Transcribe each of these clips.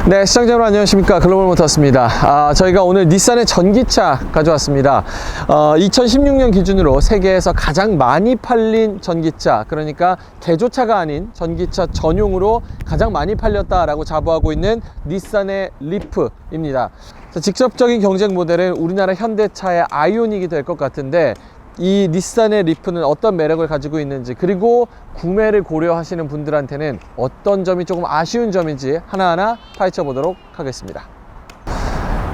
네, 시청자 여러분 안녕하십니까. 글로벌모터스입니다. 저희가 오늘 닛산의 전기차 가져왔습니다. 2016년 기준으로 세계에서 가장 많이 팔린 전기차, 그러니까 개조차가 아닌 전기차 전용으로 가장 많이 팔렸다라고 자부하고 있는 닛산의 리프입니다. 직접적인 경쟁 모델은 우리나라 현대차의 아이오닉이 될 것 같은데, 이 닛산의 리프는 어떤 매력을 가지고 있는지, 그리고 구매를 고려하시는 분들한테는 어떤 점이 조금 아쉬운 점인지 하나하나 파헤쳐 보도록 하겠습니다.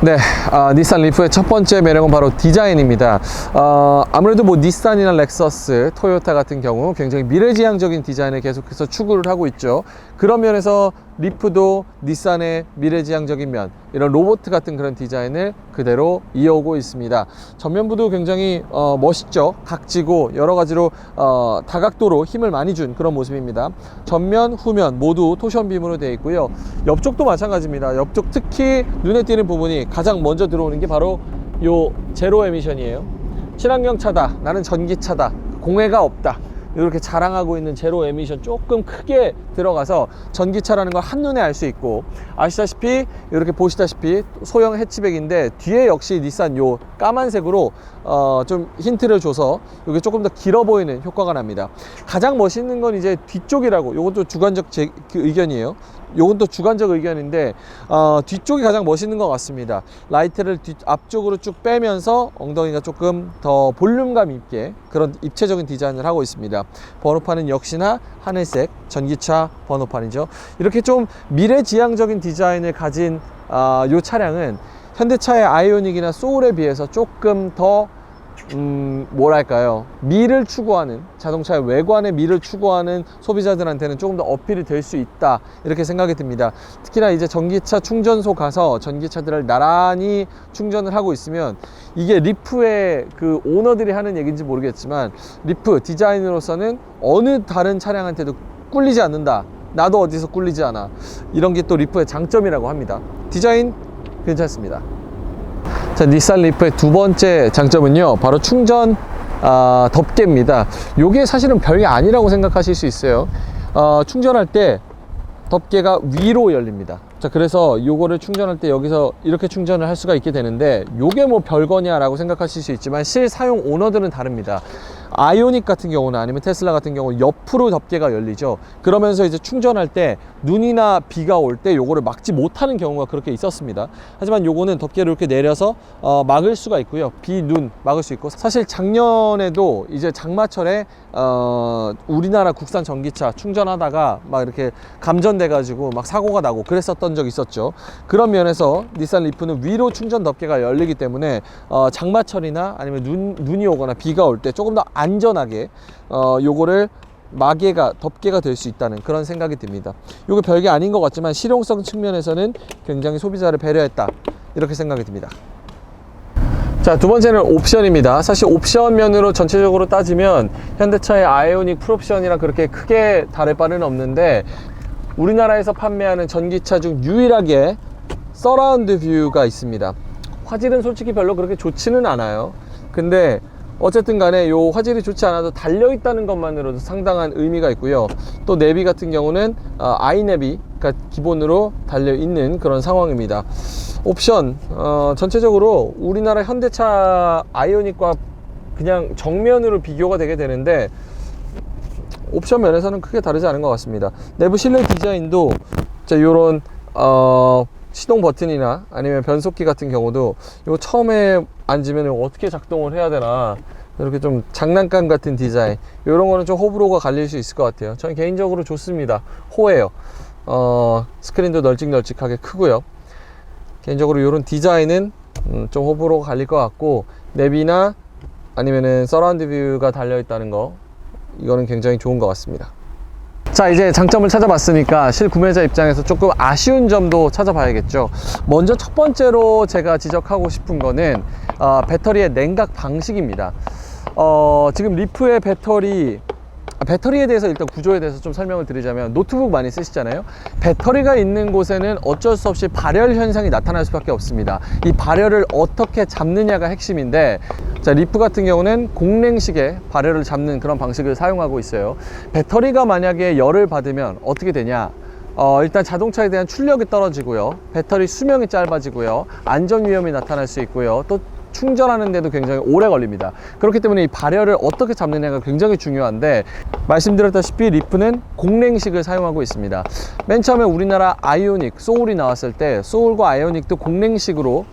네, 닛산 리프의 첫 번째 매력은 바로 디자인입니다. 아무래도 뭐 닛산이나 렉서스, 토요타 같은 경우 굉장히 미래지향적인 디자인을 계속해서 추구를 하고 있죠. 그런 면에서 리프도 닛산의 미래지향적인 면, 이런 로봇 같은 그런 디자인을 그대로 이어오고 있습니다. 전면부도 굉장히 멋있죠. 각지고 여러 가지로 다각도로 힘을 많이 준 그런 모습입니다. 전면, 후면 모두 토션빔으로 되어 있고요. 옆쪽도 마찬가지입니다. 옆쪽 특히 눈에 띄는 부분이 가장 먼저 들어오는 게 바로 요 제로 에미션이에요. 친환경 차다, 나는 전기차다, 공해가 없다, 이렇게 자랑하고 있는 제로 에미션 조금 크게 들어가서 전기차라는 걸 한눈에 알 수 있고, 아시다시피 이렇게 보시다시피 소형 해치백인데 뒤에 역시 닛산 요 까만색으로 좀 힌트를 줘서 이게 조금 더 길어 보이는 효과가 납니다. 가장 멋있는 건 이제 뒤쪽이라고, 요것도 주관적 의견이에요. 요건 또 주관적 의견인데 뒤쪽이 가장 멋있는 것 같습니다. 라이트를 앞쪽으로 쭉 빼면서 엉덩이가 조금 더 볼륨감 있게 그런 입체적인 디자인을 하고 있습니다. 번호판은 역시나 하늘색 전기차 번호판이죠. 이렇게 좀 미래지향적인 디자인을 가진 이 차량은 현대차의 아이오닉이나 소울에 비해서 조금 더 뭐랄까요, 미를 추구하는, 자동차의 외관의 미를 추구하는 소비자들한테는 조금 더 어필이 될 수 있다, 이렇게 생각이 듭니다. 특히나 이제 전기차 충전소 가서 전기차들을 나란히 충전을 하고 있으면, 이게 리프의 그 오너들이 하는 얘기인지 모르겠지만 리프 디자인으로서는 어느 다른 차량한테도 꿀리지 않는다, 나도 어디서 꿀리지 않아, 이런 게 또 리프의 장점이라고 합니다. 디자인 괜찮습니다. 자, 닛산 리프의 두 번째 장점은요, 바로 충전 덮개입니다. 요게 사실은 별게 아니라고 생각하실 수 있어요. 충전할 때 덮개가 위로 열립니다. 자, 그래서 요거를 충전할 때 여기서 이렇게 충전을 할 수가 있게 되는데, 요게 뭐 별거냐 라고 생각하실 수 있지만 실사용 오너들은 다릅니다. 아이오닉 같은 경우는, 아니면 테슬라 같은 경우는 옆으로 덮개가 열리죠. 그러면서 이제 충전할 때 눈이나 비가 올 때 요거를 막지 못하는 경우가 그렇게 있었습니다. 하지만 요거는 덮개를 이렇게 내려서 막을 수가 있고요. 비, 눈 막을 수 있고, 사실 작년에도 이제 장마철에 우리나라 국산 전기차 충전하다가 막 이렇게 감전돼 가지고 막 사고가 나고 그랬었던 적이 있었죠. 그런 면에서 닛산 리프는 위로 충전 덮개가 열리기 때문에 장마철이나 아니면 눈이 오거나 비가 올 때 조금 더 안전하게 요거를 덮개가 될 수 있다는 그런 생각이 듭니다. 요게 별게 아닌 것 같지만 실용성 측면에서는 굉장히 소비자를 배려했다, 이렇게 생각이 듭니다. 자, 두 번째는 옵션입니다. 사실 옵션 면으로 전체적으로 따지면 현대차의 아이오닉 풀옵션이랑 그렇게 크게 다를 바는 없는데, 우리나라에서 판매하는 전기차 중 유일하게 서라운드 뷰가 있습니다. 화질은 솔직히 별로 그렇게 좋지는 않아요. 근데 어쨌든 간에 요 화질이 좋지 않아도 달려있다는 것만으로도 상당한 의미가 있고요. 또 내비 같은 경우는 아이내비가 기본으로 달려있는 그런 상황입니다. 옵션 전체적으로 우리나라 현대차 아이오닉과 그냥 정면으로 비교가 되게 되는데, 옵션 면에서는 크게 다르지 않은 것 같습니다. 내부 실내 디자인도 요런 시동 버튼이나 아니면 변속기 같은 경우도 이거 처음에 앉으면 어떻게 작동을 해야 되나, 이렇게 좀 장난감 같은 디자인, 이런 거는 좀 호불호가 갈릴 수 있을 것 같아요. 저는 개인적으로 좋습니다. 호해요. 스크린도 널찍널찍하게 크고요. 개인적으로 이런 디자인은 좀 호불호가 갈릴 것 같고, 내비나 아니면은 서라운드 뷰가 달려있다는 거, 이거는 굉장히 좋은 것 같습니다. 자, 이제 장점을 찾아봤으니까 실구매자 입장에서 조금 아쉬운 점도 찾아봐야겠죠. 먼저 첫 번째로 제가 지적하고 싶은 거는 배터리의 냉각 방식입니다. 지금 리프의 배터리에 대해서 일단 구조에 대해서 좀 설명을 드리자면, 노트북 많이 쓰시잖아요. 배터리가 있는 곳에는 어쩔 수 없이 발열 현상이 나타날 수밖에 없습니다. 이 발열을 어떻게 잡느냐가 핵심인데, 자, 리프 같은 경우는 공랭식의 발열을 잡는 그런 방식을 사용하고 있어요. 배터리가 만약에 열을 받으면 어떻게 되냐, 일단 자동차에 대한 출력이 떨어지고요, 배터리 수명이 짧아지고요, 안전 위험이 나타날 수 있고요, 또 충전하는데도 굉장히 오래 걸립니다. 그렇기 때문에 이 발열을 어떻게 잡느냐가 굉장히 중요한데, 말씀드렸다시피 리프는 공랭식을 사용하고 있습니다. 맨 처음에 우리나라 아이오닉, 소울이 나왔을 때 소울과 아이오닉도 공랭식으로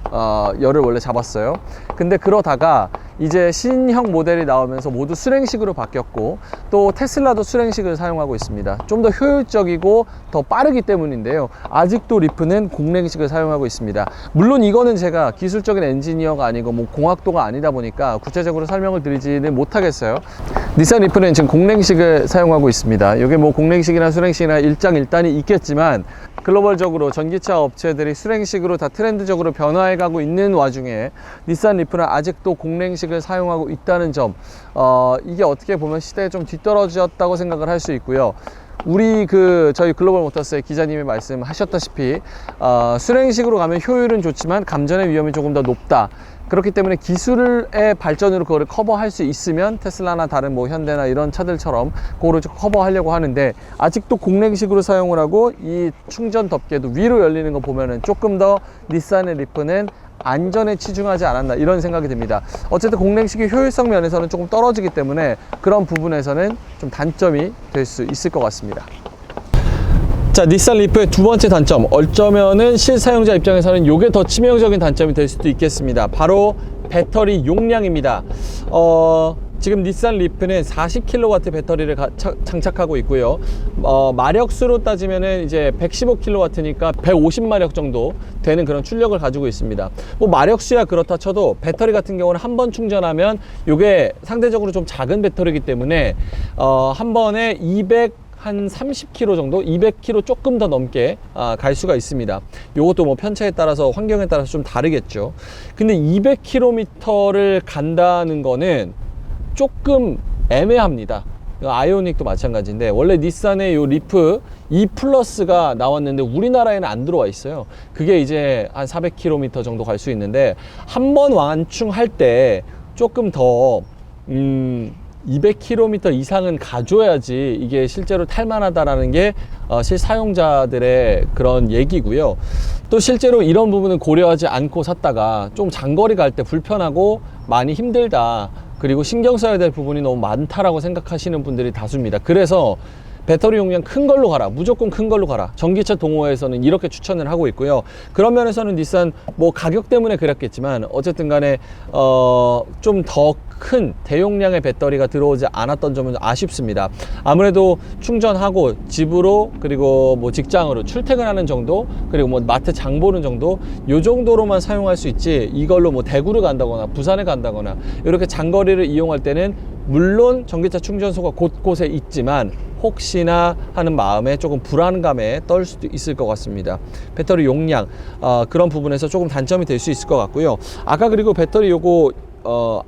열을 원래 잡았어요. 근데 그러다가 이제 신형 모델이 나오면서 모두 수랭식으로 바뀌었고, 또 테슬라도 수랭식을 사용하고 있습니다. 좀 더 효율적이고 더 빠르기 때문인데요, 아직도 리프는 공랭식을 사용하고 있습니다. 물론 이거는 제가 기술적인 엔지니어가 아니고 뭐 공학도가 아니다 보니까 구체적으로 설명을 드리지는 못하겠어요. 닛산 리프는 지금 공랭식을 사용하고 있습니다. 이게 뭐 공랭식이나 수랭식이나 일장일단이 있겠지만, 글로벌적으로 전기차 업체들이 수랭식으로 다 트렌드적으로 변화해 가고 있는 와중에 닛산 리프는 아직도 공랭식을 사용하고 있다는 점, 이게 어떻게 보면 시대에 좀 뒤떨어졌다고 생각을 할 수 있고요. 저희 글로벌 모터스의 기자님이 말씀하셨다시피 수랭식으로 가면 효율은 좋지만 감전의 위험이 조금 더 높다. 그렇기 때문에 기술의 발전으로 그거를 커버할 수 있으면 테슬라나 다른 뭐 현대나 이런 차들처럼 그거를 좀 커버하려고 하는데, 아직도 공랭식으로 사용을 하고 이 충전 덮개도 위로 열리는 거 보면은 조금 더 닛산의 리프는 안전에 치중하지 않았나, 이런 생각이 듭니다. 어쨌든 공랭식의 효율성 면에서는 조금 떨어지기 때문에 그런 부분에서는 좀 단점이 될 수 있을 것 같습니다. 자, 닛산 리프의 두 번째 단점, 어쩌면은 실사용자 입장에서는 이게 더 치명적인 단점이 될 수도 있겠습니다. 바로 배터리 용량입니다. 지금 닛산 리프는 40kW 배터리를 장착하고 있고요. 마력수로 따지면은 이제 115kW니까 150마력 정도 되는 그런 출력을 가지고 있습니다. 뭐 마력수야 그렇다 쳐도 배터리 같은 경우는 한 번 충전하면 이게 상대적으로 좀 작은 배터리이기 때문에 한 번에 한 30km 정도, 200km 조금 더 넘게 갈 수가 있습니다. 이것도 뭐 편차에 따라서, 환경에 따라서 좀 다르겠죠. 근데 200km를 간다는 거는 조금 애매합니다. 아이오닉도 마찬가지인데, 원래 닛산의 요 리프 E 플러스가 나왔는데 우리나라에는 안 들어와 있어요. 그게 이제 한 400km 정도 갈 수 있는데, 한 번 완충할 때 조금 더 200km 이상은 가줘야지 이게 실제로 탈만하다라는 게 실사용자들의 그런 얘기고요. 또 실제로 이런 부분은 고려하지 않고 샀다가 좀 장거리 갈 때 불편하고 많이 힘들다, 그리고 신경 써야 될 부분이 너무 많다라고 생각하시는 분들이 다수입니다. 그래서 배터리 용량 큰 걸로 가라, 무조건 큰 걸로 가라, 전기차 동호회에서는 이렇게 추천을 하고 있고요. 그런 면에서는 닛산 뭐 가격 때문에 그랬겠지만 어쨌든 간에 좀 더 큰 대용량의 배터리가 들어오지 않았던 점은 아쉽습니다. 아무래도 충전하고 집으로, 그리고 뭐 직장으로 출퇴근하는 정도, 그리고 뭐 마트 장 보는 정도, 요 정도로만 사용할 수 있지, 이걸로 뭐 대구를 간다거나 부산에 간다거나 이렇게 장거리를 이용할 때는 물론 전기차 충전소가 곳곳에 있지만 혹시나 하는 마음에 조금 불안감에 떨 수도 있을 것 같습니다. 배터리 용량, 그런 부분에서 조금 단점이 될 수 있을 것 같고요. 아까 그리고 배터리 요거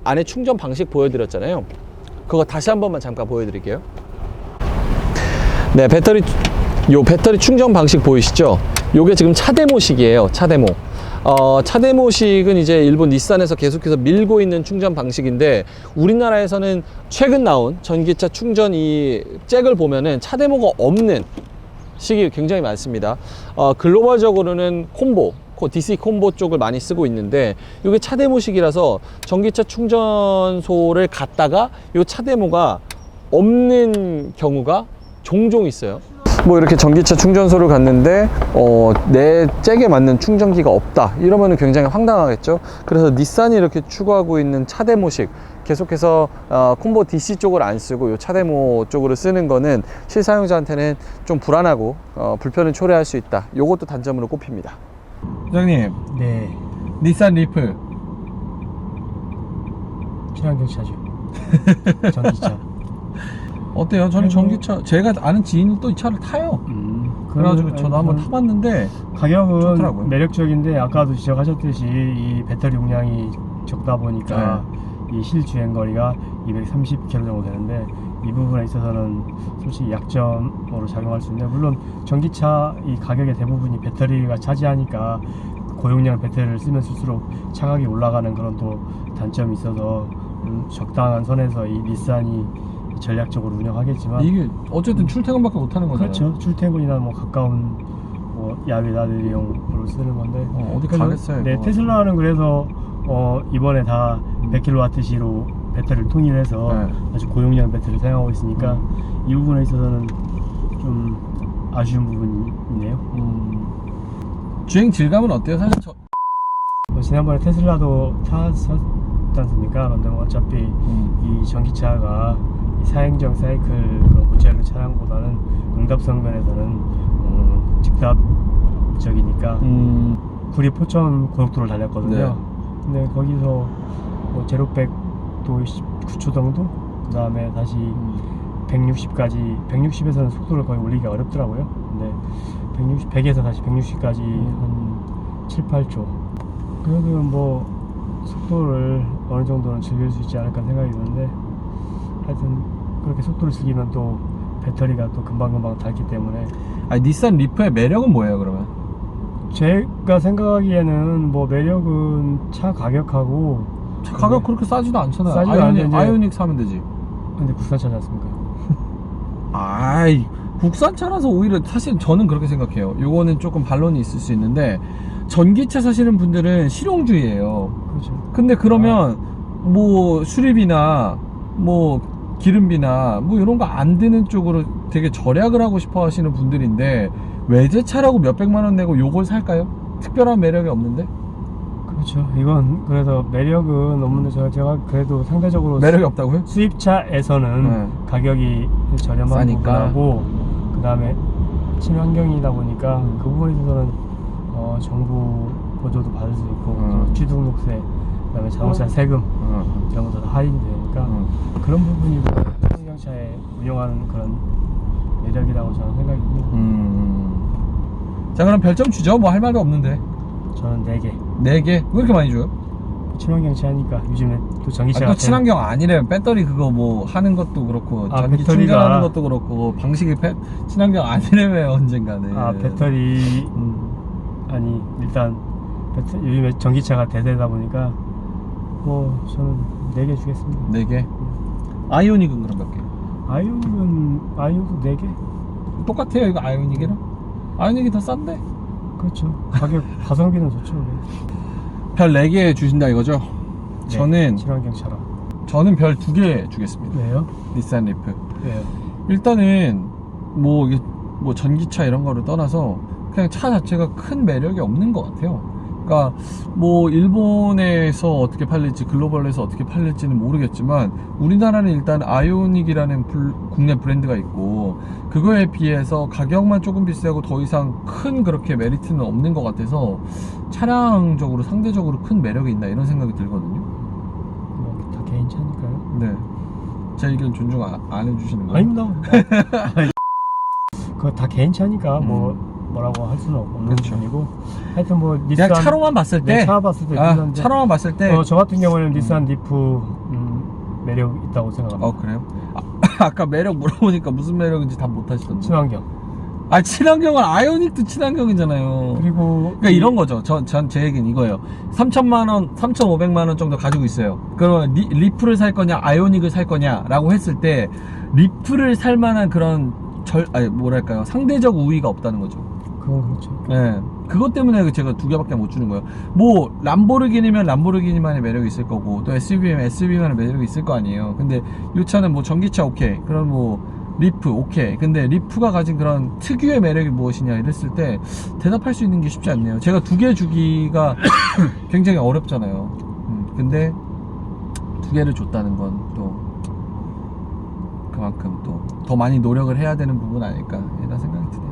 안에 충전 방식 보여드렸잖아요. 그거 다시 한 번만 잠깐 보여드릴게요. 네, 배터리 충전 방식 보이시죠? 요게 지금 차데모식이에요. 차데모식은 이제 일본 닛산에서 계속해서 밀고 있는 충전 방식인데, 우리나라에서는 최근 나온 전기차 충전 이 잭을 보면은 차데모가 없는 식이 굉장히 많습니다. 글로벌적으로는 DC 콤보 쪽을 많이 쓰고 있는데, 이게 차데모식이라서 전기차 충전소를 갔다가 이 차데모가 없는 경우가 종종 있어요. 뭐 이렇게 전기차 충전소를 갔는데 내 잭에 맞는 충전기가 없다, 이러면 굉장히 황당하겠죠. 그래서 닛산이 이렇게 추구하고 있는 차데모식, 계속해서 콤보 DC 쪽을 안 쓰고 이 차데모 쪽으로 쓰는 거는 실사용자한테는 좀 불안하고 불편을 초래할 수 있다. 요것도 단점으로 꼽힙니다. 부장님, 네, 닛산 리프 친환경 차죠. 전기차. 어때요? 저는 전기차, 제가 아는 지인이 또 이 차를 타요. 그래가지고 저도 한번 타봤는데 가격은 좋더라고요. 매력적인데, 아까도 지적하셨듯이 이 배터리 용량이 적다 보니까 이 실주행거리가 230km 정도 되는데, 이 부분에 있어서는 솔직히 약점으로 작용할 수 있는데, 물론 전기차 이 가격의 대부분이 배터리가 차지하니까 고용량 배터리를 쓰면 쓸수록 차각이 올라가는 그런 또 단점이 있어서 적당한 선에서 이 닛산이 전략적으로 운영하겠지만 이게 어쨌든 출퇴근밖에 못 하는 거잖아요. 그렇죠. 출퇴근이나 뭐 가까운 뭐 야외 나들이용으로 쓰는 건데 어디 그래서 가겠어요. 네, 이거. 테슬라는 그래서 이번에 다 100kWh로 배터리를 통일해서 네. 아주 고용량 배터리를 사용하고 있으니까 이 부분에 있어서는 좀 아쉬운 부분이네요. 주행 질감은 어때요? 사실 지난번에 테슬라도 탔었지 않습니까? 그런데 뭐 어차피 이 전기차가 이 사행정 사이클 그런 고체력 차량보다는 응답성 면에서는 즉답적이니까 구리 포천 고속도로를 달렸거든요. 네. 근데 거기서 뭐 제로백도 9초 정도, 그 다음에 다시 160까지 160에서는 속도를 거의 올리기 어렵더라고요. 근데 100에서 다시 160까지 한 7, 8초. 그래도 뭐 속도를 어느 정도는 즐길 수 있지 않을까 생각이 드는데, 하여튼 그렇게 속도를 즐기면 또 배터리가 또 금방금방 닳기 때문에. 아니 닛산 리프의 매력은 뭐예요 그러면? 제가 생각하기에는 뭐 매력은 차 가격하고 차 가격 그렇게 싸지도 않잖아요. 싸지도 않은데 이제- 아이오닉 사면 되지. 근데 국산차지 않습니까? 아이 국산차라서 오히려 사실 저는 그렇게 생각해요. 요거는 조금 반론이 있을 수 있는데 전기차 사시는 분들은 실용주의예요. 그렇죠. 근데 그러면 뭐 수리비나 뭐 기름비나 뭐 이런 거 안 드는 쪽으로 되게 절약을 하고 싶어 하시는 분들인데 외제차라고 몇백만 원 내고 요걸 살까요? 특별한 매력이 없는데? 그렇죠. 이건 그래서 매력은 없는데 제가 그래도 상대적으로 매력이 없다고요? 수입차에서는 네. 가격이 저렴한 싸니까. 부분하고 그 다음에 친환경이다 보니까 그 부분에 있어서는 정부 보조도 받을 수 있고 취등록세, 그 다음에 자동차 세금 이런 것도 다 할인이 되니까 그런 부분이 친환경차에 운영하는 그런 매력이라고 저는 생각이 듭니다. 자 그럼 별점 주죠. 뭐 할 말도 없는데. 저는 4개. 4개? 왜 이렇게 많이 줘요? 친환경차 하니까 요즘에 또 전기차가 또 친환경 아니래요. 배터리 그거 뭐 하는 것도 그렇고 전기 배터리가- 충전하는 것도 그렇고 방식이 친환경 아니래요 언젠가는. 배터리 아니 일단 요즘에 전기차가 대세다 보니까 뭐 저는 4개 주겠습니다. 4개? 아이오닉은 그럼 몇 개? 아이오닉도 4개? 똑같아요 이거 아이오닉이랑? 아이오닉이 더 싼데? 그렇죠. 가격 가성비는 좋죠. 별 4개 주신다 이거죠? 네, 친환경차라. 저는 별 2개 주겠습니다. 왜요? 닛산 리프. 왜요? 일단은 뭐 이게 뭐 전기차 이런 거를 떠나서 그냥 차 자체가 큰 매력이 없는 것 같아요. 그러니까 뭐 일본에서 어떻게 팔릴지 글로벌에서 어떻게 팔릴지는 모르겠지만 우리나라는 일단 아이오닉이라는 국내 브랜드가 있고 그거에 비해서 가격만 조금 비싸고 더 이상 큰 그렇게 메리트는 없는 것 같아서 차량적으로 상대적으로 큰 매력이 있나 이런 생각이 들거든요. 뭐 다 개인 차니까요. 네. 제 의견 존중 안 해주시는 거예요? 아닙니다. 그거 다 개인 차니까 뭐라고 할 수는 없는 그렇죠. 부분이고, 하여튼 뭐 그냥 닛산 차로만 봤을 때, 네, 차 봤을 때 괜찮은데 차로만 봤을 때, 저 같은 경우에는 닛산 리프 매력 있다고 생각합니다. 그래요? 아까 매력 물어보니까 무슨 매력인지 답 못 하시던데. 친환경. 친환경은 아이오닉도 친환경이잖아요. 그리고 그러니까 이런 거죠. 제 얘기는 이거예요. 3천만 원, 3,500만 원 정도 가지고 있어요. 그러면 리프를 살 거냐, 아이오닉을 살 거냐라고 했을 때 리프를 살 만한 그런 뭐랄까요, 상대적 우위가 없다는 거죠. 그건 그렇죠. 네. 그것 때문에 제가 2개밖에 못 주는 거예요. 뭐 람보르기니면 람보르기니만의 매력이 있을 거고 또 SUV면 SUV만의 매력이 있을 거 아니에요. 근데 이 차는 뭐 전기차 오케이, 그럼 뭐 리프 오케이. 근데 리프가 가진 그런 특유의 매력이 무엇이냐 이랬을 때 대답할 수 있는 게 쉽지 않네요. 제가 2개 주기가 굉장히 어렵잖아요. 근데 2개를 줬다는 건 또 그만큼 또 더 많이 노력을 해야 되는 부분 아닐까 이런 생각이 드네요.